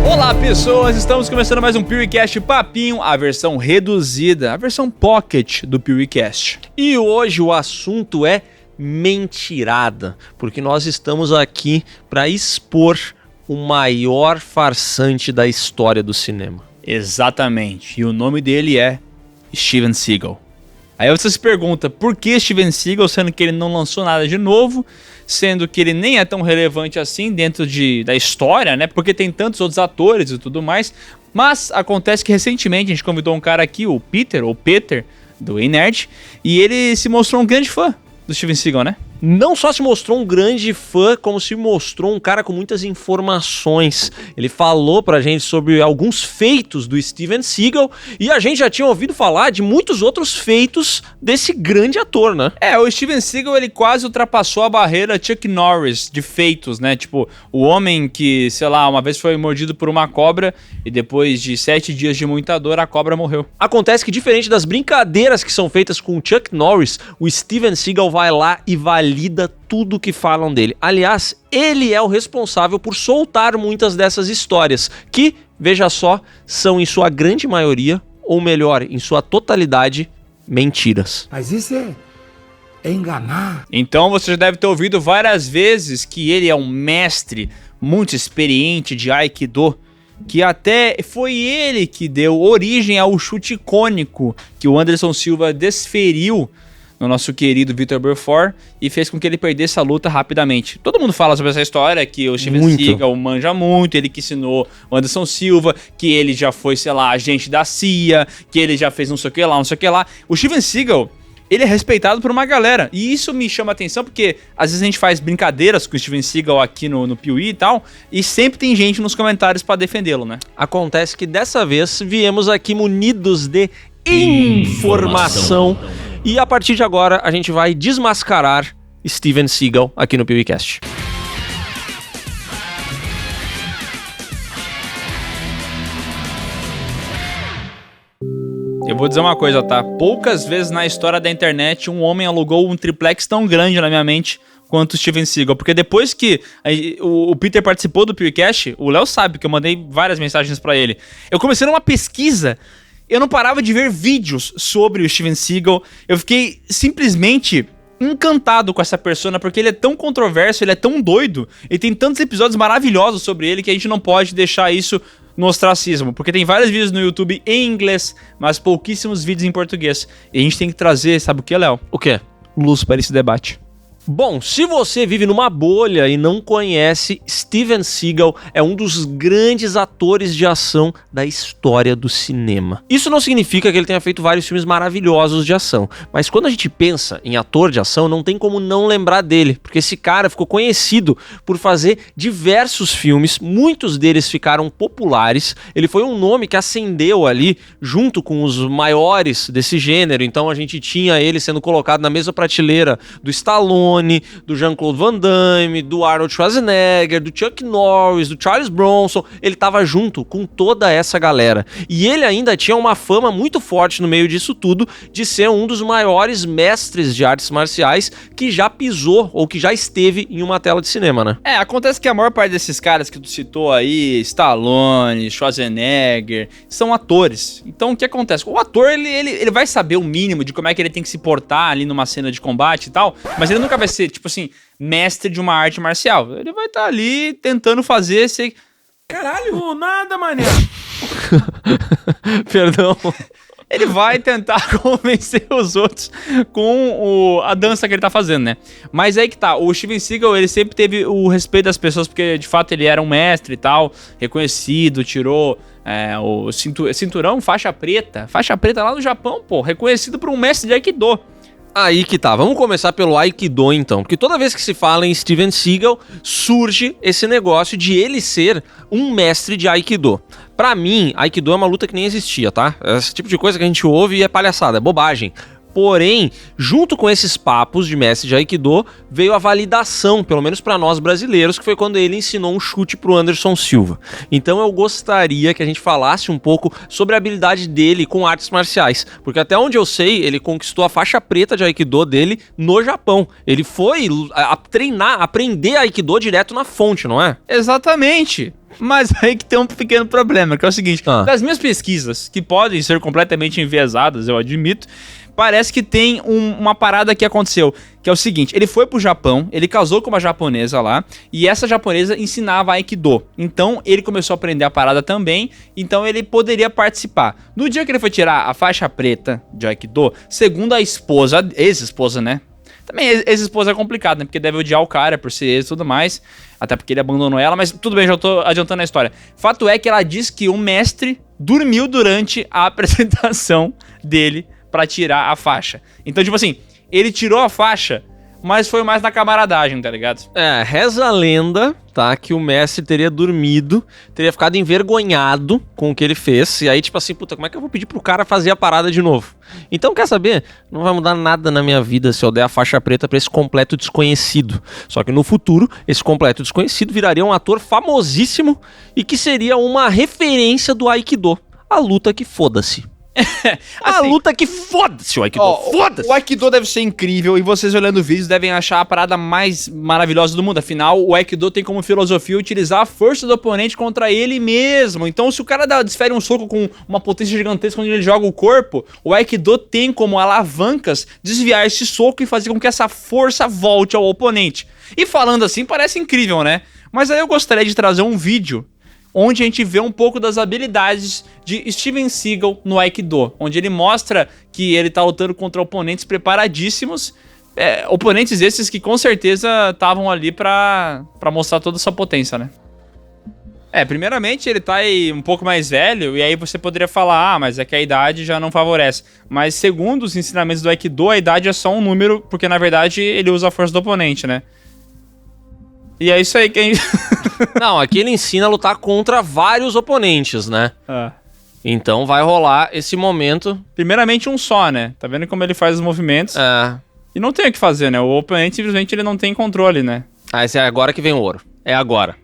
Olá pessoas, estamos começando mais um PeeWeeCast Papinho, a versão reduzida, a versão pocket do PeeWeeCast. E hoje o assunto é mentirada, porque nós estamos aqui para expor o maior farsante da história do cinema. Exatamente, e o nome dele é Steven Seagal. Aí você se pergunta, por que Steven Seagal, sendo que ele não lançou nada de novo, sendo que ele nem é tão relevante assim dentro da história, né? Porque tem tantos outros atores e tudo mais. Mas acontece que recentemente a gente convidou um cara aqui, o Peter, do Ei Nerd, e ele se mostrou um grande fã do Steven Seagal, né? Não só se mostrou um grande fã, como se mostrou um cara com muitas informações. Ele falou pra gente sobre alguns feitos do Steven Seagal e a gente já tinha ouvido falar de muitos outros feitos desse grande ator, né? O Steven Seagal, ele quase ultrapassou a barreira Chuck Norris de feitos, né? Tipo, o homem que, sei lá, uma vez foi mordido por uma cobra e depois de 7 dias de muita dor, a cobra morreu. Acontece que, diferente das brincadeiras que são feitas com o Chuck Norris, o Steven Seagal vai lá e valida tudo que falam dele. Aliás, ele é o responsável por soltar muitas dessas histórias, que, veja só, são em sua grande maioria, ou melhor, em sua totalidade, mentiras. Mas isso é enganar. Então você já deve ter ouvido várias vezes que ele é um mestre muito experiente de Aikido, que até foi ele que deu origem ao chute icônico que o Anderson Silva desferiu no nosso querido Vitor Belfort e fez com que ele perdesse a luta rapidamente. Todo mundo fala sobre essa história, que o Steven Seagal manja muito, ele que ensinou o Anderson Silva, que ele já foi, sei lá, agente da CIA, que ele já fez não sei o que lá, não sei o que lá. O Steven Seagal, ele é respeitado por uma galera, e isso me chama a atenção porque às vezes a gente faz brincadeiras com o Steven Seagal aqui no Piuí e tal, e sempre tem gente nos comentários pra defendê-lo, né? Acontece que dessa vez viemos aqui munidos de informação. E a partir de agora a gente vai desmascarar Steven Seagal aqui no PeeWeeCast. Eu vou dizer uma coisa, tá? Poucas vezes na história da internet um homem alugou um triplex tão grande na minha mente quanto o Steven Seagal. Porque depois que o Peter participou do PeeWeeCast, o Léo sabe que eu mandei várias mensagens pra ele. Eu comecei numa pesquisa. Eu não parava de ver vídeos sobre o Steven Seagal. Eu fiquei simplesmente encantado com essa persona, porque ele é tão controverso, ele é tão doido, e tem tantos episódios maravilhosos sobre ele que a gente não pode deixar isso no ostracismo, porque tem vários vídeos no YouTube em inglês, mas pouquíssimos vídeos em português. E a gente tem que trazer, sabe o que, Léo? O quê? Luz para esse debate. Bom, se você vive numa bolha e não conhece, Steven Seagal é um dos grandes atores de ação da história do cinema. Isso não significa que ele tenha feito vários filmes maravilhosos de ação, mas quando a gente pensa em ator de ação, não tem como não lembrar dele, porque esse cara ficou conhecido por fazer diversos filmes, muitos deles ficaram populares, ele foi um nome que ascendeu ali junto com os maiores desse gênero, então a gente tinha ele sendo colocado na mesma prateleira do Stallone, do Jean-Claude Van Damme, do Arnold Schwarzenegger, do Chuck Norris, do Charles Bronson. Ele tava junto com toda essa galera. E ele ainda tinha uma fama muito forte no meio disso tudo de ser um dos maiores mestres de artes marciais que já pisou ou que já esteve em uma tela de cinema, né? Acontece que a maior parte desses caras que tu citou aí, Stallone, Schwarzenegger, são atores. Então o que acontece? O ator, ele vai saber o mínimo de como é que ele tem que se portar ali numa cena de combate e tal, mas ele nunca vai ser, tipo assim, mestre de uma arte marcial. Ele vai estar ali tentando fazer esse... Caralho, nada, mané. Perdão. Ele vai tentar convencer os outros com a dança que ele tá fazendo, né? Mas aí que tá, o Steven Seagal, ele sempre teve o respeito das pessoas, porque de fato ele era um mestre e tal, reconhecido, tirou o cinturão, faixa preta lá no Japão, pô, reconhecido por um mestre de Aikido. Aí que tá, vamos começar pelo Aikido então, porque toda vez que se fala em Steven Seagal, surge esse negócio de ele ser um mestre de Aikido. Pra mim, Aikido é uma luta que nem existia, tá? Esse tipo de coisa que a gente ouve e é palhaçada, é bobagem. Porém, junto com esses papos de mestre de Aikido, veio a validação, pelo menos pra nós brasileiros, que foi quando ele ensinou um chute pro Anderson Silva. Então eu gostaria que a gente falasse um pouco sobre a habilidade dele com artes marciais, porque até onde eu sei, ele conquistou a faixa preta de Aikido dele no Japão. Ele foi treinar, aprender Aikido direto na fonte, não é? Exatamente. Mas aí que tem um pequeno problema, que é o seguinte, das minhas pesquisas, que podem ser completamente enviesadas, eu admito, parece que tem uma parada que aconteceu, que é o seguinte, ele foi pro Japão, ele casou com uma japonesa lá, e essa japonesa ensinava Aikido. Então ele começou a aprender a parada também, então ele poderia participar. No dia que ele foi tirar a faixa preta de Aikido, segundo a esposa, ex-esposa, né? Também ex-esposa é complicado, né? Porque deve odiar o cara por ser ex e tudo mais. Até porque ele abandonou ela, mas tudo bem, já tô adiantando a história. Fato é que ela diz que o mestre dormiu durante a apresentação dele pra tirar a faixa. Então, tipo assim, ele tirou a faixa, mas foi mais na camaradagem, tá ligado? Reza a lenda, tá, que o mestre teria dormido, teria ficado envergonhado com o que ele fez, e aí tipo assim, puta, como é que eu vou pedir pro cara fazer a parada de novo? Então, quer saber? Não vai mudar nada na minha vida se eu der a faixa preta pra esse completo desconhecido. Só que no futuro, esse completo desconhecido viraria um ator famosíssimo e que seria uma referência do Aikido. A luta que foda-se. A luta que foda-se o Aikido, foda-se! O Aikido deve ser incrível e vocês olhando vídeos devem achar a parada mais maravilhosa do mundo. Afinal, o Aikido tem como filosofia utilizar a força do oponente contra ele mesmo. Então, se o cara desfere um soco com uma potência gigantesca onde ele joga o corpo, o Aikido tem como alavancas desviar esse soco e fazer com que essa força volte ao oponente. E falando assim, parece incrível, né? Mas aí eu gostaria de trazer um vídeo onde a gente vê um pouco das habilidades de Steven Seagal no Aikido, onde ele mostra que ele tá lutando contra oponentes preparadíssimos, oponentes esses que com certeza estavam ali pra mostrar toda a sua potência, né? Primeiramente ele tá aí um pouco mais velho, e aí você poderia falar, mas é que a idade já não favorece. Mas segundo os ensinamentos do Aikido, a idade é só um número, porque na verdade ele usa a força do oponente, né? E é isso aí que a gente... Não, aqui ele ensina a lutar contra vários oponentes, né? Então vai rolar esse momento. Primeiramente um só, né? Tá vendo como ele faz os movimentos? E não tem o que fazer, né? O oponente simplesmente ele não tem controle, né? Esse é agora que vem o ouro. É agora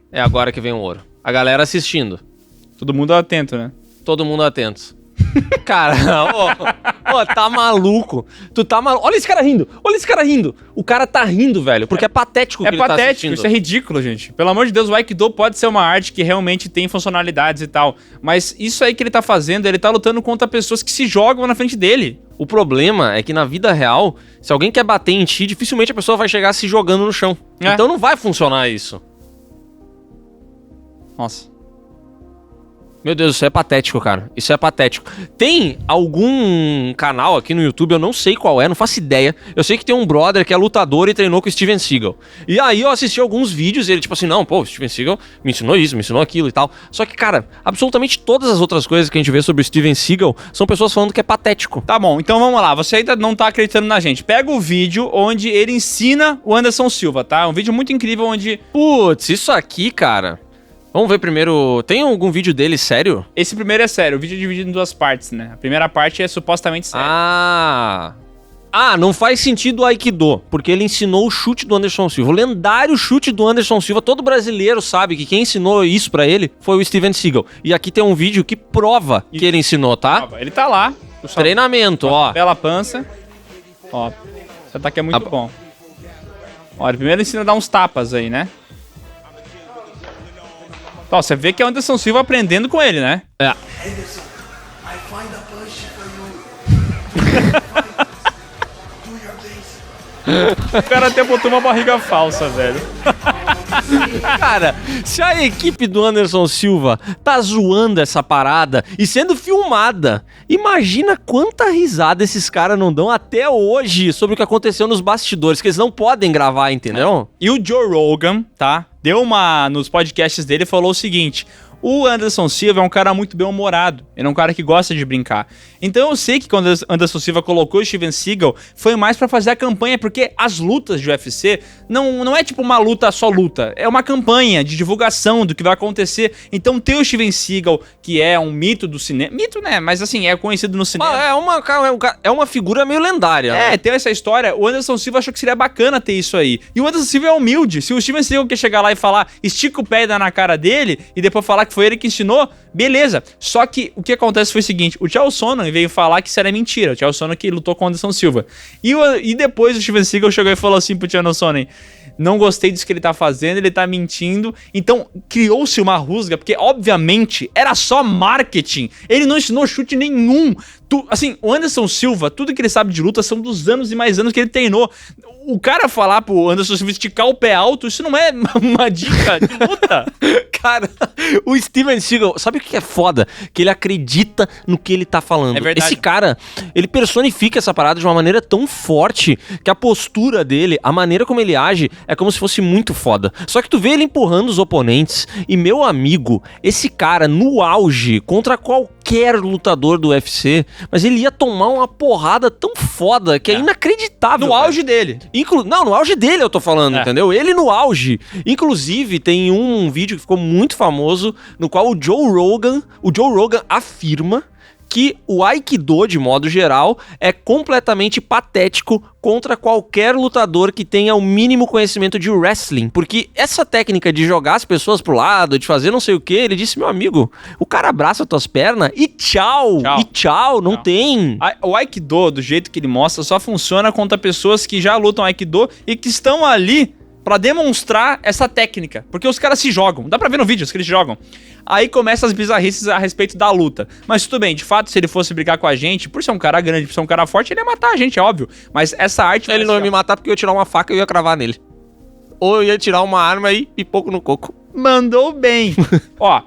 que vem o ouro. A galera assistindo. Todo mundo atento, né? Todo mundo atento. Cara, tá maluco. Tu tá maluco. Olha esse cara rindo. O cara tá rindo, velho, porque é patético o que ele tá assistindo. Isso é ridículo, gente. Pelo amor de Deus, o Aikido pode ser uma arte que realmente tem funcionalidades e tal, mas isso aí que ele tá fazendo, ele tá lutando contra pessoas que se jogam na frente dele. O problema é que na vida real, se alguém quer bater em ti, dificilmente a pessoa vai chegar se jogando no chão. Então não vai funcionar isso. Nossa. Meu Deus, isso é patético, cara. Isso é patético. Tem algum canal aqui no YouTube, eu não sei qual é, não faço ideia. Eu sei que tem um brother que é lutador e treinou com o Steven Seagal. E aí eu assisti alguns vídeos e ele tipo assim, não, pô, o Steven Seagal me ensinou isso, me ensinou aquilo e tal. Só que, cara, absolutamente todas as outras coisas que a gente vê sobre o Steven Seagal são pessoas falando que é patético. Tá bom, então vamos lá. Você ainda não tá acreditando na gente. Pega o vídeo onde ele ensina o Anderson Silva, tá? É um vídeo muito incrível onde... Putz, isso aqui, cara... Vamos ver primeiro, tem algum vídeo dele sério? Esse primeiro é sério, o vídeo é dividido em duas partes, né? A primeira parte é supostamente sério. Não faz sentido o Aikido, porque ele ensinou o chute do Anderson Silva. O lendário chute do Anderson Silva, todo brasileiro sabe que quem ensinou isso pra ele foi o Steven Seagal. E aqui tem um vídeo que prova que ele ensinou, tá? Ele tá lá. Treinamento, ó. Bela pança. Ó, esse ataque é muito bom. Olha, primeiro ensina a dar uns tapas aí, né? Ó, você vê que é o Anderson Silva aprendendo com ele, né? O cara até botou uma barriga falsa, velho. Cara, se a equipe do Anderson Silva tá zoando essa parada e sendo filmada, imagina quanta risada esses caras não dão até hoje sobre o que aconteceu nos bastidores, que eles não podem gravar, entendeu? E o Joe Rogan, tá? nos podcasts dele, falou o seguinte: o Anderson Silva é um cara muito bem-humorado, ele é um cara que gosta de brincar. Então eu sei que quando o Anderson Silva colocou o Steven Seagal, foi mais pra fazer a campanha, porque as lutas de UFC não é tipo uma luta só luta, é uma campanha de divulgação do que vai acontecer. Então ter o Steven Seagal, que é um mito do cinema, mito né, mas assim, é conhecido no cinema. É uma figura meio lendária. É, tem essa história, o Anderson Silva achou que seria bacana ter isso aí. E o Anderson Silva é humilde, se o Steven Seagal quer chegar lá e falar, estica o pé e dá na cara dele, e depois falar que foi ele que ensinou, beleza. Só que o que acontece foi o seguinte, o Chael Sonnen veio falar que isso era mentira, o Chael Sonnen que lutou com o Anderson Silva. E depois o Steven Seagal chegou e falou assim pro Chael Sonnen: não gostei disso que ele tá fazendo, ele tá mentindo. Então criou-se uma rusga, porque obviamente era só marketing, ele não ensinou chute nenhum. Assim, o Anderson Silva, tudo que ele sabe de luta são dos anos e mais anos que ele treinou. O cara falar pro Anderson Silva esticar o pé alto, isso não é uma dica de luta. Cara, o Steven Seagal, sabe o que é foda? Que ele acredita no que ele tá falando. É verdade. Esse cara, ele personifica essa parada de uma maneira tão forte que a postura dele, a maneira como ele age, é como se fosse muito foda. Só que tu vê ele empurrando os oponentes e, meu amigo, esse cara no auge, contra qualquer lutador do UFC, mas ele ia tomar uma porrada tão foda que é inacreditável. No auge dele. Não, no auge dele eu tô falando, entendeu? Ele no auge. Inclusive, tem um vídeo que ficou muito famoso, no qual o Joe Rogan afirma que o Aikido, de modo geral, é completamente patético contra qualquer lutador que tenha o mínimo conhecimento de wrestling. Porque essa técnica de jogar as pessoas pro lado, de fazer não sei o que, ele disse, meu amigo, o cara abraça tuas pernas e tchau. E tchau, não tem. O Aikido, do jeito que ele mostra, só funciona contra pessoas que já lutam Aikido e que estão ali pra demonstrar essa técnica. Porque os caras se jogam. Dá pra ver no vídeo que eles jogam. Aí começam as bizarrices a respeito da luta. Mas tudo bem, de fato, se ele fosse brigar com a gente, por ser um cara grande, por ser um cara forte, ele ia matar a gente, é óbvio. Mas essa arte... Ele não ia me matar porque eu ia tirar uma faca e eu ia cravar nele. Ou eu ia tirar uma arma e pipoco no coco. Mandou bem. Ó,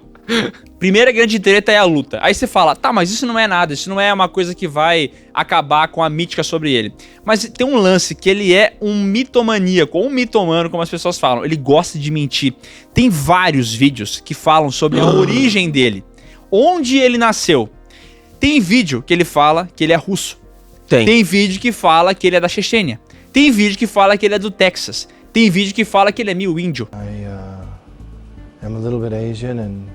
primeira grande treta é a luta. Aí você fala, tá, mas isso não é nada, isso não é uma coisa que vai acabar com a mítica sobre ele. Mas tem um lance que ele é um mitomaníaco, ou um mitomano, como as pessoas falam. Ele gosta de mentir. Tem vários vídeos que falam sobre a origem dele. Onde ele nasceu. Tem vídeo que ele fala que ele é russo. Tem vídeo que fala que ele é da Chechênia. Tem vídeo que fala que ele é do Texas. Tem vídeo que fala que ele é meio índio. I'm a little bit Asian and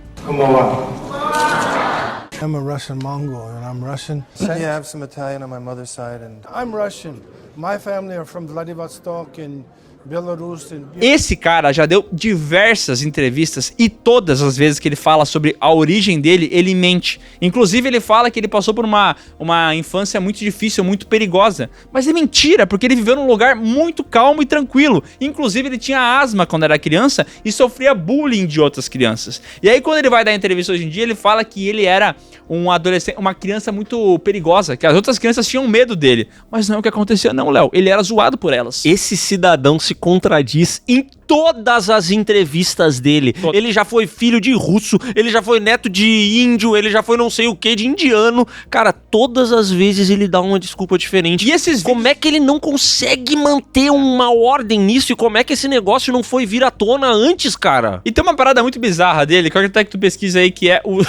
I'm a Russian Mongol and I'm Russian. Yeah, I have some Italian on my mother's side and I'm Russian. My family are from Vladivostok and Belarus and... Esse cara já deu diversas entrevistas e todas as vezes que ele fala sobre a origem dele, ele mente. Inclusive ele fala que ele passou por uma infância muito difícil, muito perigosa. Mas é mentira, porque ele viveu num lugar muito calmo e tranquilo. Inclusive ele tinha asma quando era criança e sofria bullying de outras crianças. E aí quando ele vai dar entrevista hoje em dia, ele fala que ele era um adolescente, uma criança muito perigosa, que as outras crianças tinham medo dele. Mas não é o que acontecia não, Léo. Ele era zoado por elas. Esse cidadão se contradiz em todas as entrevistas dele. Ele já foi filho de russo, ele já foi neto de índio, ele já foi não sei o que, de indiano. Cara, todas as vezes ele dá uma desculpa diferente. E esses como é que ele não consegue manter uma ordem nisso? E como é que esse negócio não foi vir à tona antes, cara? E tem uma parada muito bizarra dele, que eu quero até que tu pesquisa aí, que é o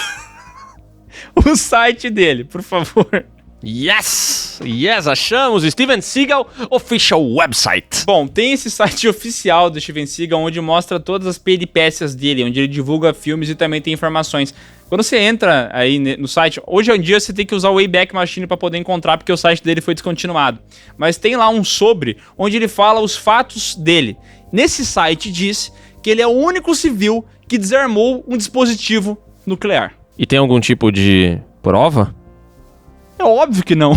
o site dele, por favor. Yes, achamos, Steven Seagal Official Website. Bom, tem esse site oficial do Steven Seagal, onde mostra todas as peripécias dele, onde ele divulga filmes e também tem informações. Quando você entra aí no site, hoje em dia você tem que usar o Wayback Machine para poder encontrar, porque o site dele foi descontinuado. Mas tem lá um sobre, onde ele fala os fatos dele. Nesse site diz que ele é o único civil que desarmou um dispositivo nuclear. E tem algum tipo de prova? É óbvio que não.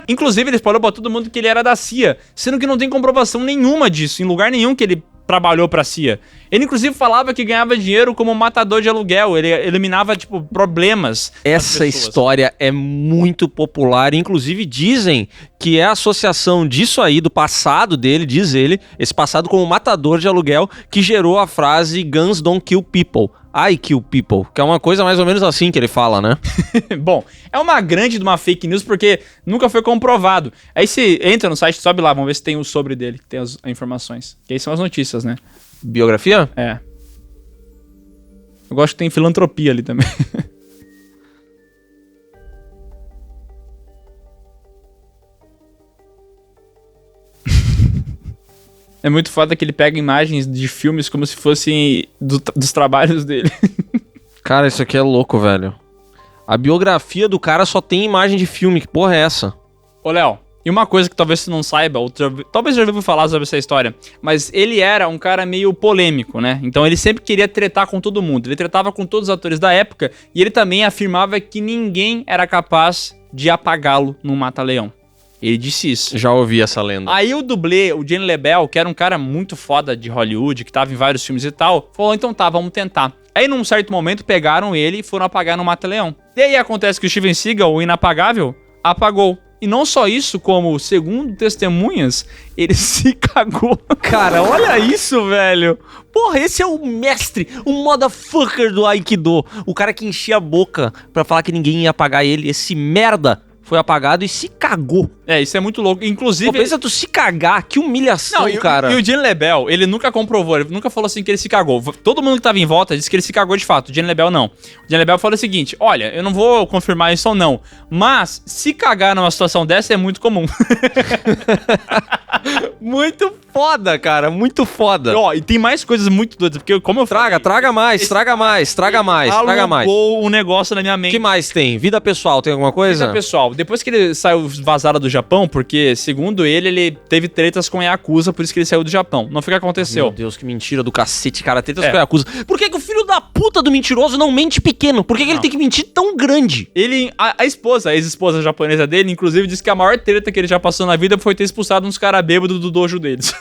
Inclusive, ele falou pra todo mundo que ele era da CIA, sendo que não tem comprovação nenhuma disso, em lugar nenhum que ele trabalhou pra CIA. Ele, inclusive, falava que ganhava dinheiro como matador de aluguel, ele eliminava, tipo, problemas. Essa história é muito popular, inclusive dizem que é a associação disso aí, do passado dele, diz ele, esse passado como matador de aluguel, que gerou a frase Guns Don't Kill People. I kill people, que é uma coisa mais ou menos assim que ele fala, né? Bom, é uma grande de uma fake news porque nunca foi comprovado. Aí você entra no site, sobe lá, vamos ver se tem o sobre dele, que tem as informações. Que aí são as notícias, né? Biografia? É. Eu gosto que tem filantropia ali também. É muito foda que ele pega imagens de filmes como se fossem dos trabalhos dele. Cara, isso aqui é louco, velho. A biografia do cara só tem imagem de filme. Que porra é essa? Ô, Léo, e uma coisa que talvez você não saiba, talvez já ouviu falar sobre essa história, mas ele era um cara meio polêmico, né? Então ele sempre queria tretar com todo mundo. Ele tretava com todos os atores da época e ele também afirmava que ninguém era capaz de apagá-lo num mata-leão. Ele disse isso. Já ouvi essa lenda. Aí o dublê, o Gene LeBell, que era um cara muito foda de Hollywood, que tava em vários filmes e tal, falou, então tá, vamos tentar. Aí num certo momento pegaram ele e foram apagar no mata-leão. E aí acontece que o Steven Seagal, o inapagável, apagou. E não só isso, como segundo testemunhas, ele se cagou. Cara, olha isso, velho. Porra, esse é o mestre, o motherfucker do Aikido. O cara que enchia a boca pra falar que ninguém ia apagar ele. Esse merda foi apagado e se cagou. É, isso é muito louco. Inclusive... Pô, pensa tu se cagar, que humilhação, cara. E o Gene LeBell, ele nunca comprovou, ele nunca falou assim que ele se cagou. Todo mundo que tava em volta disse que ele se cagou de fato. O Gene LeBell não. O Gene LeBell falou o seguinte, olha, eu não vou confirmar isso ou não, mas se cagar numa situação dessa é muito comum. Muito foda, cara, muito foda. E tem mais coisas muito doidas, porque como eu falei... Traga mais. Alugou um negócio na minha O mente. que mais tem? Vida pessoal, tem alguma coisa? Vida pessoal, depois que ele saiu vazado do Japão, porque, segundo ele teve tretas com a Yakuza, por isso que ele saiu do Japão. Não foi o que aconteceu. Meu Deus, que mentira do cacete, cara. Tretas com a Yakuza. Por que o filho da puta do mentiroso não mente pequeno? Por que ele tem que mentir tão grande? Ele, a ex-esposa japonesa dele, inclusive, disse que a maior treta que ele já passou na vida foi ter expulsado uns caras bêbados do dojo deles.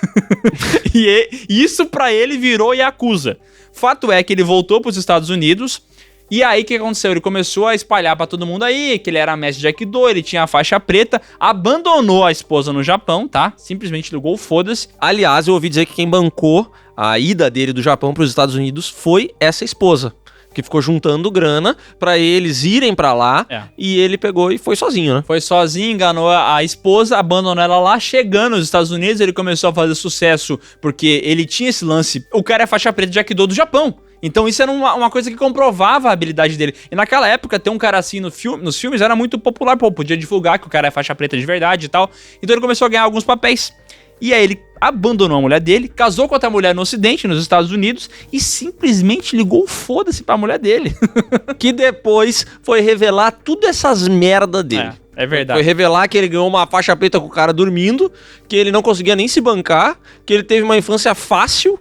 E isso pra ele virou Yakuza. Fato é que ele voltou pros Estados Unidos. E aí, o que aconteceu? Ele começou a espalhar pra todo mundo aí que ele era mestre de Aikido, ele tinha a faixa preta, abandonou a esposa no Japão, tá? Simplesmente ligou o foda-se. Aliás, eu ouvi dizer que quem bancou a ida dele do Japão pros Estados Unidos foi essa esposa, que ficou juntando grana pra eles irem pra lá, e ele pegou e foi sozinho, né? Foi sozinho, enganou a esposa, abandonou ela lá. Chegando nos Estados Unidos, ele começou a fazer sucesso porque ele tinha esse lance. O cara é faixa preta de Aikido do Japão. Então isso era uma coisa que comprovava a habilidade dele. E naquela época, ter um cara assim nos filmes era muito popular. Pô, podia divulgar que o cara é faixa preta de verdade e tal. Então ele começou a ganhar alguns papéis. E aí ele abandonou a mulher dele, casou com outra mulher no Ocidente, nos Estados Unidos, e simplesmente ligou o foda-se pra mulher dele. Que depois foi revelar tudo essas merda dele. É verdade. Foi revelar que ele ganhou uma faixa preta com o cara dormindo, que ele não conseguia nem se bancar, que ele teve uma infância fácil.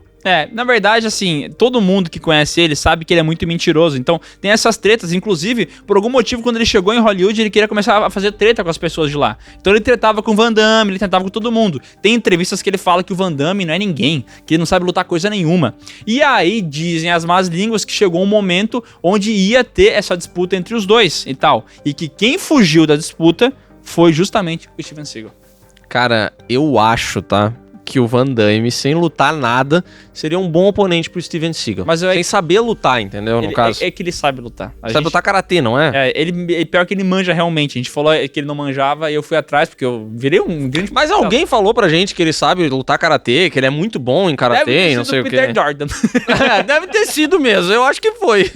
Na verdade, assim, todo mundo que conhece ele sabe que ele é muito mentiroso. Então, tem essas tretas. Inclusive, por algum motivo, quando ele chegou em Hollywood, ele queria começar a fazer treta com as pessoas de lá. Então, ele tretava com o Van Damme, ele tretava com todo mundo. Tem entrevistas que ele fala que o Van Damme não é ninguém, que ele não sabe lutar coisa nenhuma. E aí, dizem as más línguas que chegou um momento onde ia ter essa disputa entre os dois e tal. E que quem fugiu da disputa foi justamente o Steven Seagal. Cara, eu acho, tá? Que o Van Damme, sem lutar nada, seria um bom oponente pro Steven Seagal. Mas sem saber lutar, entendeu? No caso. É que ele sabe lutar. Sabe lutar karatê, não é? Pior que ele manja realmente. A gente falou que ele não manjava e eu fui atrás, porque eu virei um grande... Mas alguém falou pra gente que ele sabe lutar karatê, que ele é muito bom em karatê, não sei o quê. Peter Jordan. Deve ter sido mesmo, eu acho que foi.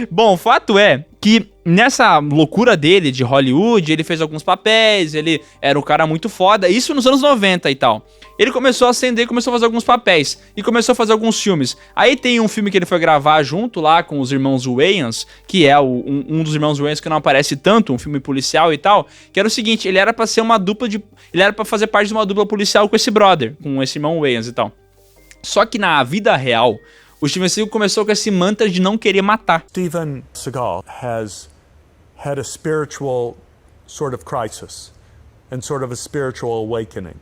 Bom, o fato é que nessa loucura dele de Hollywood, ele fez alguns papéis, ele era um cara muito foda, isso nos anos 90 e tal. Ele começou a ascender, começou a fazer alguns papéis e começou a fazer alguns filmes. Aí tem um filme que ele foi gravar junto lá com os irmãos Wayans, que é um dos irmãos Wayans que não aparece tanto, um filme policial e tal, que era o seguinte, ele era pra ser uma dupla de... Ele era pra fazer parte de uma dupla policial com esse brother, com esse irmão Wayans e tal. Só que na vida real... O Steven Seagal começou com esse mantra de não querer matar. Steven Seagal has had a spiritual sort of crisis and sort of a spiritual awakening.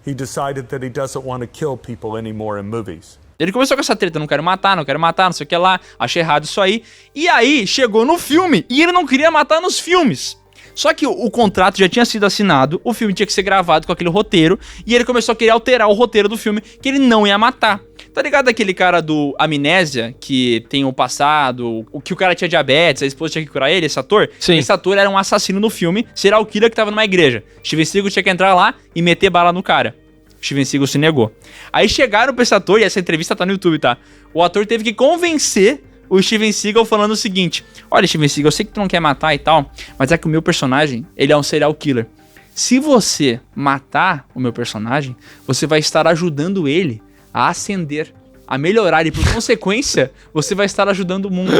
He decided that he doesn't want to kill people anymore in movies. Ele começou com essa treta, não quero matar, não sei o que lá, achei errado isso aí. E aí, chegou no filme, e ele não queria matar nos filmes. Só que o contrato já tinha sido assinado, o filme tinha que ser gravado com aquele roteiro, e ele começou a querer alterar o roteiro do filme, que ele não ia matar. Tá ligado aquele cara do Amnésia, que tem o passado, que o cara tinha diabetes, a esposa tinha que curar ele, esse ator? Sim. Esse ator era um assassino no filme, serial killer que tava numa igreja. Steven Seagal tinha que entrar lá e meter bala no cara. Steven Seagal se negou. Aí chegaram pra esse ator, e essa entrevista tá no YouTube, tá? O ator teve que convencer o Steven Seagal falando o seguinte: olha, Steven Seagal, eu sei que tu não quer matar e tal, mas é que o meu personagem, ele é um serial killer. Se você matar o meu personagem, você vai estar ajudando ele a ascender, a melhorar, e por consequência, você vai estar ajudando o mundo.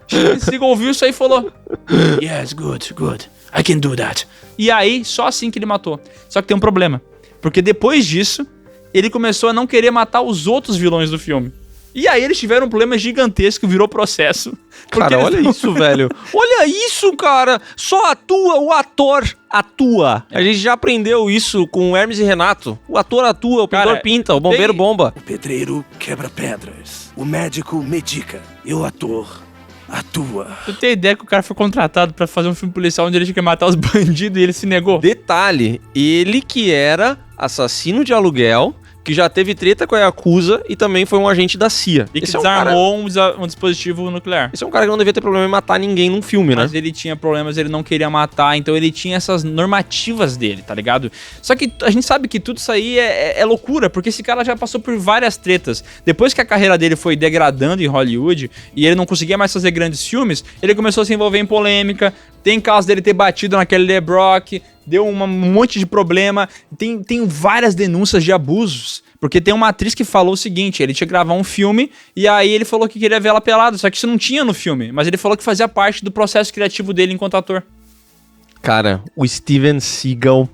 Steven Seagal ouviu isso aí e falou: yes, good, I can do that. E aí, só assim que ele matou. Só que tem um problema, porque depois disso, ele começou a não querer matar os outros vilões do filme. E aí eles tiveram um problema gigantesco, virou processo. Cara, olha isso, velho. Olha isso, cara. Só atua, o ator atua. A gente já aprendeu isso com o Hermes e Renato. O ator atua, o pintor pinta, o bombeiro bomba. O pedreiro quebra pedras. O médico medica. E o ator atua. Tu tem ideia que o cara foi contratado pra fazer um filme policial onde ele tinha que matar os bandidos e ele se negou? Detalhe, ele que era assassino de aluguel, que já teve treta com a Yakuza e também foi um agente da CIA. E que desarmou um dispositivo nuclear. Esse é um cara que não devia ter problema em matar ninguém num filme, né? Mas ele tinha problemas, ele não queria matar, então ele tinha essas normativas dele, tá ligado? Só que a gente sabe que tudo isso aí é loucura, porque esse cara já passou por várias tretas. Depois que a carreira dele foi degradando em Hollywood e ele não conseguia mais fazer grandes filmes, ele começou a se envolver em polêmica. Tem casos dele ter batido naquele LeBrock, deu um monte de problema. Tem várias denúncias de abusos. Porque tem uma atriz que falou o seguinte: ele tinha que gravar um filme e aí ele falou que queria ver ela pelada, só que isso não tinha no filme. Mas ele falou que fazia parte do processo criativo dele enquanto ator. Cara, o Steven Seagal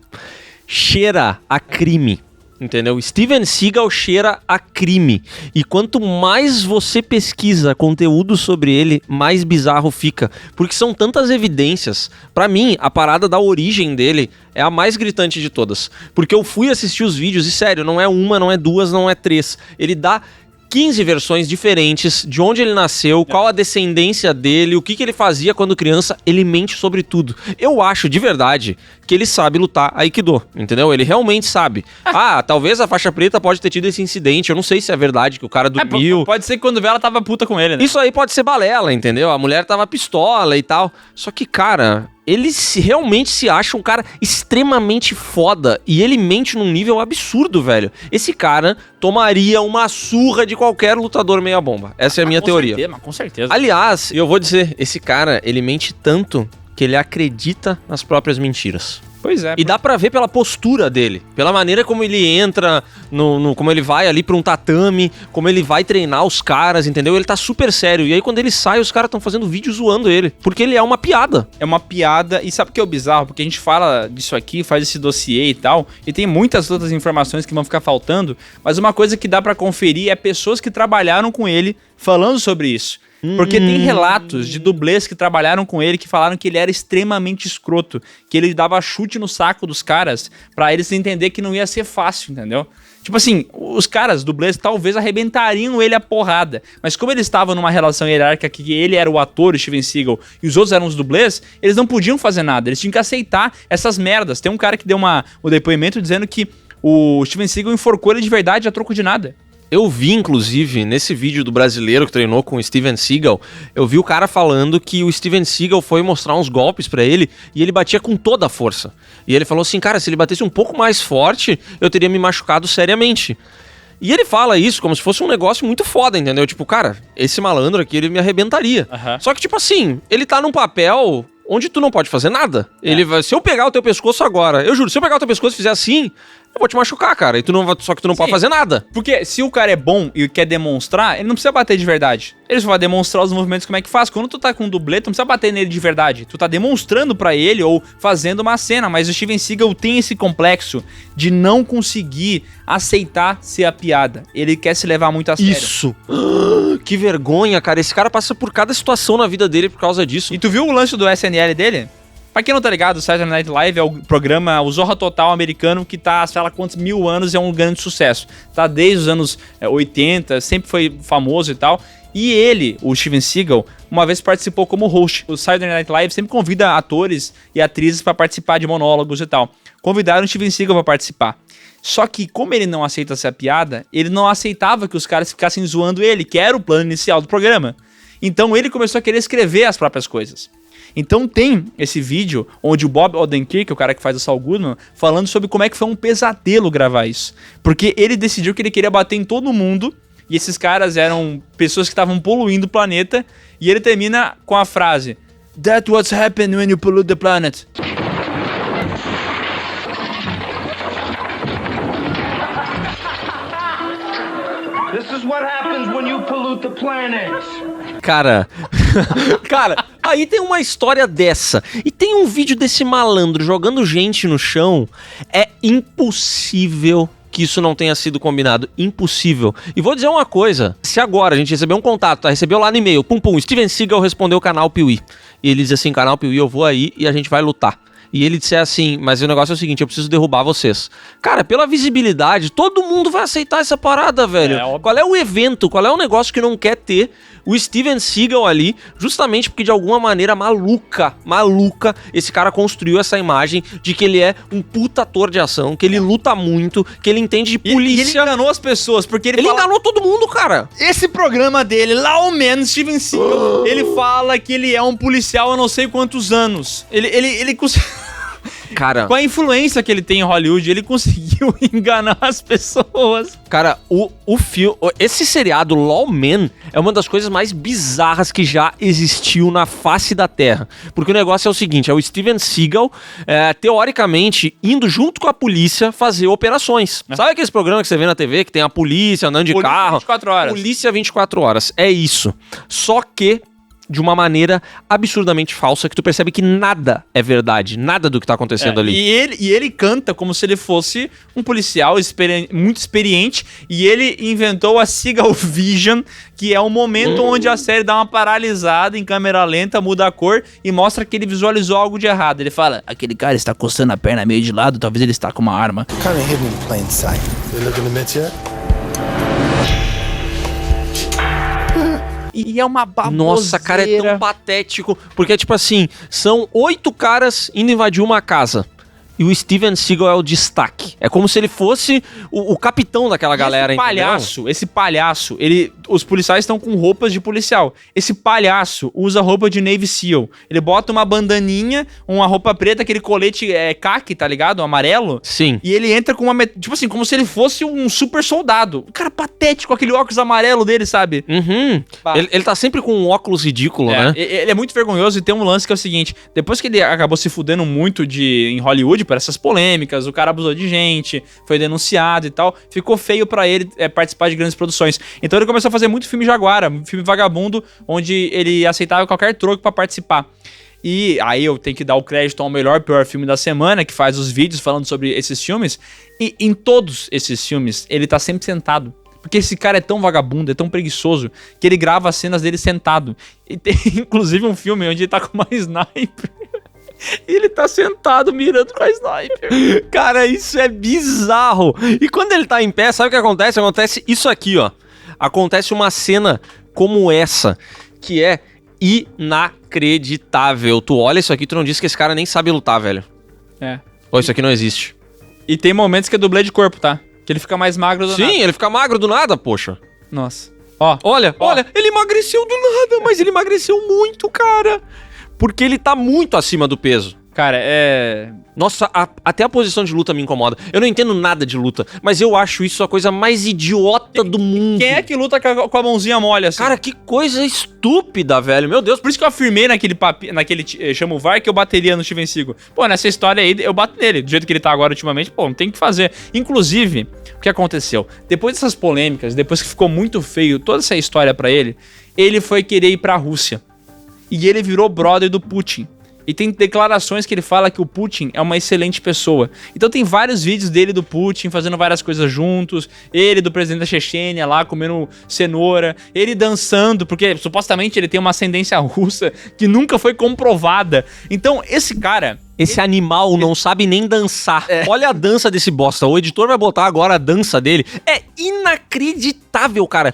cheira a crime. Entendeu? Steven Seagal cheira a crime. E quanto mais você pesquisa conteúdo sobre ele, mais bizarro fica. Porque são tantas evidências. Pra mim, a parada da origem dele é a mais gritante de todas. Porque eu fui assistir os vídeos e, sério, não é uma, não é duas, não é três. Ele dá 15 versões diferentes de onde ele nasceu, qual a descendência dele, o que ele fazia quando criança. Ele mente sobre tudo. Eu acho, de verdade, que ele sabe lutar Aikido, entendeu? Ele realmente sabe. Talvez a faixa preta pode ter tido esse incidente. Eu não sei se é verdade que o cara dormiu. Pode ser que quando vê ela tava puta com ele, né? Isso aí pode ser balela, entendeu? A mulher tava pistola e tal. Só que, cara, ele realmente se acha um cara extremamente foda. E ele mente num nível absurdo, velho. Esse cara tomaria uma surra de qualquer lutador meia bomba. Essa é a minha teoria. Com certeza. Aliás, eu vou dizer, esse cara, ele mente tanto que ele acredita nas próprias mentiras. Pois é. E dá pra ver pela postura dele, pela maneira como ele entra, como ele vai ali pra um tatame, como ele vai treinar os caras, entendeu? Ele tá super sério. E aí quando ele sai, os caras estão fazendo vídeo zoando ele. Porque ele é uma piada. É uma piada. E sabe o que é o bizarro? Porque a gente fala disso aqui, faz esse dossiê e tal, e tem muitas outras informações que vão ficar faltando, mas uma coisa que dá pra conferir é pessoas que trabalharam com ele falando sobre isso. Porque tem relatos de dublês que trabalharam com ele que falaram que ele era extremamente escroto, que ele dava chute no saco dos caras pra eles entender que não ia ser fácil, entendeu? Tipo assim, os caras, dublês, talvez arrebentariam ele a porrada, mas como eles estavam numa relação hierárquica que ele era o ator, o Steven Seagal, e os outros eram os dublês, eles não podiam fazer nada, eles tinham que aceitar essas merdas. Tem um cara que deu o depoimento dizendo que o Steven Seagal enforcou ele de verdade a troco de nada. Eu vi, inclusive, nesse vídeo do brasileiro que treinou com o Steven Seagal, eu vi o cara falando que o Steven Seagal foi mostrar uns golpes pra ele e ele batia com toda a força. E ele falou assim, cara, se ele batesse um pouco mais forte, eu teria me machucado seriamente. E ele fala isso como se fosse um negócio muito foda, entendeu? Tipo, cara, esse malandro aqui, ele me arrebentaria. Só que, tipo assim, ele tá num papel onde tu não pode fazer nada. Ele vai, se eu pegar o teu pescoço agora, eu juro, se eu pegar o teu pescoço e fizer assim, eu vou te machucar, cara. E tu não, só que tu não pode fazer nada. Porque se o cara é bom e quer demonstrar, ele não precisa bater de verdade. Ele só vai demonstrar os movimentos como é que faz. Quando tu tá com um dublê, tu não precisa bater nele de verdade. Tu tá demonstrando pra ele ou fazendo uma cena. Mas o Steven Seagal tem esse complexo de não conseguir aceitar ser a piada. Ele quer se levar muito a sério. Isso. Que vergonha, cara. Esse cara passa por cada situação na vida dele por causa disso. E tu viu o lance do SNL dele? Pra quem não tá ligado, o Saturday Night Live é o programa, o Zorra Total americano, que tá, sei lá quantos mil anos, é um grande sucesso. Tá desde os anos 80, sempre foi famoso e tal. E ele, o Steven Seagal, uma vez participou como host. O Saturday Night Live sempre convida atores e atrizes pra participar de monólogos e tal. Convidaram o Steven Seagal pra participar. Só que, como ele não aceita essa piada, ele não aceitava que os caras ficassem zoando ele, que era o plano inicial do programa. Então ele começou a querer escrever as próprias coisas. Então tem esse vídeo onde o Bob Odenkirk, o cara que faz o Saul Goodman, falando sobre como é que foi um pesadelo gravar isso. Porque ele decidiu que ele queria bater em todo mundo, e esses caras eram pessoas que estavam poluindo o planeta, e ele termina com a frase: "That's what's happened when you pollute the planet." This is what happens when you pollute the planet. Cara, aí tem uma história dessa e tem um vídeo desse malandro jogando gente no chão. É impossível que isso não tenha sido combinado. Impossível. E vou dizer uma coisa, se agora a gente receber um contato, tá? Recebeu lá no e-mail, Steven Seagal respondeu o canal Piuí. E ele diz assim, canal Piuí, eu vou aí e a gente vai lutar. E ele disser assim, mas o negócio é o seguinte, eu preciso derrubar vocês. Cara, pela visibilidade, todo mundo vai aceitar essa parada, velho. Qual é o evento, qual é o negócio que não quer ter o Steven Seagal ali, justamente porque de alguma maneira maluca, esse cara construiu essa imagem de que ele é um puta ator de ação, que ele luta muito, que ele entende de polícia. E ele enganou as pessoas, porque ele enganou todo mundo, cara. Esse programa dele, Lawman, Steven Seagal, ele fala que ele é um policial há não sei quantos anos. Ele conseguiu... Cara, com a influência que ele tem em Hollywood, ele conseguiu enganar as pessoas. Cara, o filme, esse seriado Lawman é uma das coisas mais bizarras que já existiu na face da Terra. Porque o negócio é o seguinte, é o Steven Seagal, teoricamente, indo junto com a polícia fazer operações. Sabe aqueles programas que você vê na TV, que tem a polícia andando de carro? 24 horas. Polícia 24 horas, é isso. Só que de uma maneira absurdamente falsa, que tu percebe que nada é verdade, nada do que tá acontecendo ali. E ele canta como se ele fosse um policial muito experiente, e ele inventou a Seagal Vision, que é o momento onde a série dá uma paralisada em câmera lenta, muda a cor e mostra que ele visualizou algo de errado. Ele fala, aquele cara está coçando a perna meio de lado, talvez ele está com uma arma. Kind of hidden in plain sight. They looking to meet yet? E é uma baboseira. Nossa, cara, é tão patético. Porque, tipo assim, são 8 caras indo invadir uma casa. E o Steven Seagal é o destaque. É como se ele fosse o capitão daquela galera, esse palhaço, os policiais estão com roupas de policial. Esse palhaço usa roupa de Navy SEAL. Ele bota uma bandaninha, uma roupa preta, aquele colete caqui, tá ligado? Amarelo. Sim. E ele entra com uma... Tipo assim, como se ele fosse um super soldado. Cara, patético, aquele óculos amarelo dele, sabe? Uhum. Ele tá sempre com um óculos ridículo, né? Ele é muito vergonhoso e tem um lance que é o seguinte. Depois que ele acabou se fudendo muito em Hollywood, por essas polêmicas, o cara abusou de gente, foi denunciado e tal, ficou feio pra ele participar de grandes produções. Então ele começou a fazer muito filme Jaguara, filme vagabundo, onde ele aceitava qualquer troco pra participar. E aí eu tenho que dar o crédito ao melhor pior filme da semana, que faz os vídeos falando sobre esses filmes, e em todos esses filmes ele tá sempre sentado. Porque esse cara é tão vagabundo, é tão preguiçoso, que ele grava as cenas dele sentado. E tem inclusive um filme onde ele tá com uma sniper. E ele tá sentado mirando com a sniper. Cara, isso é bizarro. E quando ele tá em pé, sabe o que acontece? Acontece isso aqui, ó. Acontece uma cena como essa, que é inacreditável. Tu olha isso aqui, tu não diz que esse cara nem sabe lutar, velho. Ou isso aqui não existe. E tem momentos que é dublê de corpo, tá? Que ele fica mais magro do nada. Sim, ele fica magro do nada, poxa. Nossa. Olha, ele emagreceu do nada, mas ele emagreceu muito, cara. Porque ele tá muito acima do peso. Cara, Nossa, até a posição de luta me incomoda. Eu não entendo nada de luta, mas eu acho isso a coisa mais idiota do mundo. Quem é que luta com a mãozinha mole assim? Cara, que coisa estúpida, velho. Meu Deus. Por isso que eu afirmei naquele Chama o VAR que eu bateria no Steven Seagal. Pô, nessa história aí, eu bato nele. Do jeito que ele tá agora ultimamente, pô, não tem o que fazer. Inclusive, o que aconteceu? Depois dessas polêmicas, depois que ficou muito feio toda essa história pra ele foi querer ir pra Rússia. E ele virou brother do Putin. E tem declarações que ele fala que o Putin é uma excelente pessoa. Então tem vários vídeos dele do Putin fazendo várias coisas juntos. Ele do presidente da Chechênia lá comendo cenoura. Ele dançando, porque supostamente ele tem uma ascendência russa que nunca foi comprovada. Então esse cara... Esse animal não sabe nem dançar. Olha a dança desse bosta. O editor vai botar agora a dança dele. É inacreditável, cara.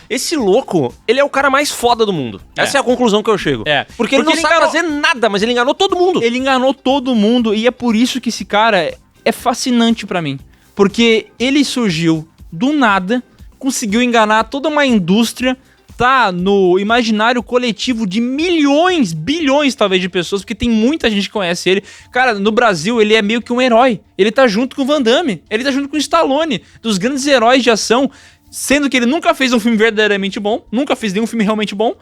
Esse louco, ele é o cara mais foda do mundo. Essa é a conclusão que eu chego. Porque ele não sabe fazer nada, mas ele enganou todo mundo. Ele enganou todo mundo e é por isso que esse cara é fascinante pra mim. Porque ele surgiu do nada, conseguiu enganar toda uma indústria, está no imaginário coletivo de milhões, bilhões talvez de pessoas, porque tem muita gente que conhece ele. Cara, no Brasil ele é meio que um herói. Ele tá junto com o Van Damme, ele tá junto com o Stallone, dos grandes heróis de ação, sendo que ele nunca fez um filme verdadeiramente bom, nunca fez nenhum filme realmente bom,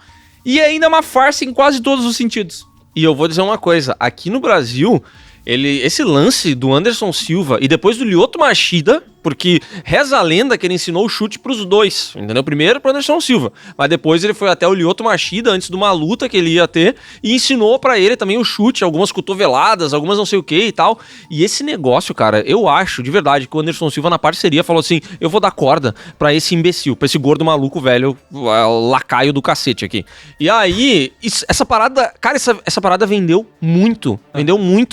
e ainda é uma farsa em quase todos os sentidos. E eu vou dizer uma coisa, aqui no Brasil, esse lance do Anderson Silva e depois do Lyoto Machida, porque reza a lenda que ele ensinou o chute pros dois, entendeu? Primeiro pro Anderson Silva, mas depois ele foi até o Lyoto Machida, antes de uma luta que ele ia ter, e ensinou pra ele também o chute, algumas cotoveladas, algumas não sei o que e tal. E esse negócio, cara, eu acho, de verdade, que o Anderson Silva na parceria falou assim, eu vou dar corda pra esse imbecil, pra esse gordo maluco velho, lacaio do cacete aqui. E aí, essa parada, cara, essa parada vendeu muito,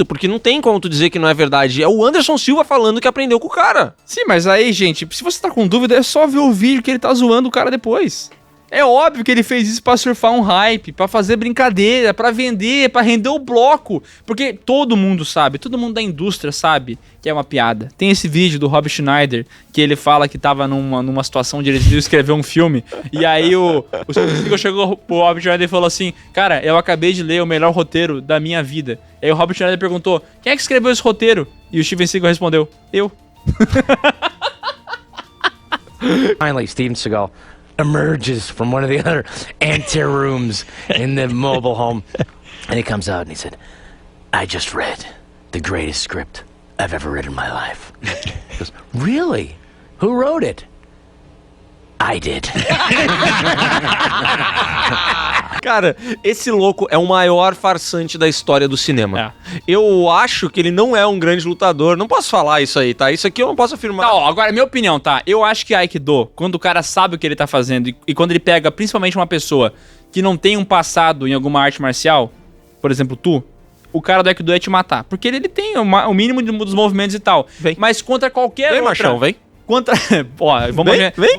porque não tem como tu dizer que não é verdade. É o Anderson Silva falando que aprendeu com o cara. Sim, mas aí, gente, se você tá com dúvida, é só ver o vídeo que ele tá zoando o cara depois. É óbvio que ele fez isso pra surfar um hype, pra fazer brincadeira, pra vender, pra render o bloco. Porque todo mundo sabe, todo mundo da indústria sabe que é uma piada. Tem esse vídeo do Rob Schneider, que ele fala que tava numa situação onde ele decidiu escrever um filme. E aí o Steven Seagal chegou pro Rob Schneider e falou assim, cara, eu acabei de ler o melhor roteiro da minha vida. Aí o Rob Schneider perguntou, quem é que escreveu esse roteiro? E o Steven Seagal respondeu, eu. Finally, Steven Seagal emerges from one of the other anterooms in the mobile home, and he comes out and he said, I just read the greatest script I've ever read in my life. He goes, really? Who wrote it? I did. Cara, esse louco é o maior farsante da história do cinema. É. Eu acho que ele não é um grande lutador. Não posso falar isso aí, tá? Isso aqui eu não posso afirmar. Tá, ó, agora, minha opinião, tá? Eu acho que Aikido, quando o cara sabe o que ele tá fazendo e quando ele pega principalmente uma pessoa que não tem um passado em alguma arte marcial, por exemplo, o cara do Aikido é te matar. Porque ele tem o mínimo dos movimentos e tal. Vem. Mas contra qualquer Vem, outra... machão, vem.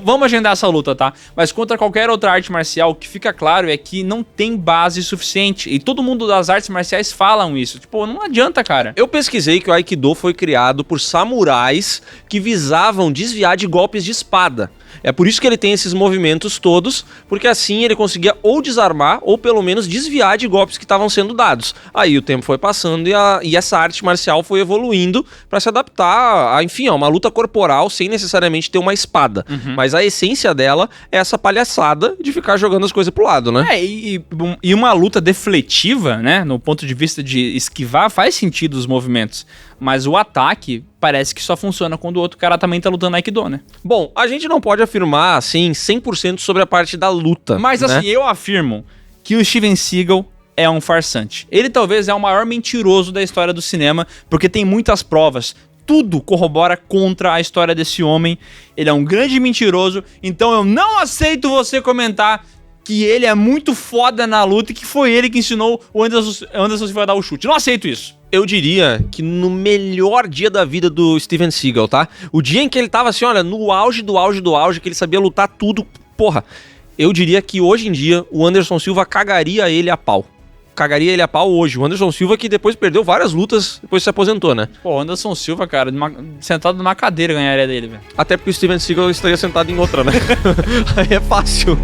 Vamos agendar essa luta, tá? Mas contra qualquer outra arte marcial, o que fica claro é que não tem base suficiente. E todo mundo das artes marciais falam isso. Tipo, não adianta, cara. Eu pesquisei que o Aikido foi criado por samurais que visavam desviar de golpes de espada. É por isso que ele tem esses movimentos todos, porque assim ele conseguia ou desarmar ou pelo menos desviar de golpes que estavam sendo dados. Aí o tempo foi passando e essa arte marcial foi evoluindo para se adaptar a uma luta corporal sem necessariamente ter uma espada. Uhum. Mas a essência dela é essa palhaçada de ficar jogando as coisas pro lado, né? E uma luta defletiva, né? No ponto de vista de esquivar, faz sentido os movimentos. Mas o ataque parece que só funciona quando o outro cara também tá lutando Aikido, né? Bom, a gente não pode afirmar, assim, 100% sobre a parte da luta. Mas, né? assim, eu afirmo que o Steven Seagal é um farsante. Ele talvez é o maior mentiroso da história do cinema, porque tem muitas provas. Tudo corrobora contra a história desse homem. Ele é um grande mentiroso, então eu não aceito você comentar que ele é muito foda na luta e que foi ele que ensinou o Anderson Silva a dar o chute. Não aceito isso. Eu diria que no melhor dia da vida do Steven Seagal, tá? O dia em que ele tava assim, olha, no auge do auge do auge, que ele sabia lutar tudo, porra. Eu diria que hoje em dia o Anderson Silva cagaria ele a pau. Cagaria ele a pau hoje. O Anderson Silva que depois perdeu várias lutas, depois se aposentou, né? Pô, o Anderson Silva, cara, sentado numa cadeira ganharia dele, velho. Até porque o Steven Seagal estaria sentado em outra, né? Aí é fácil.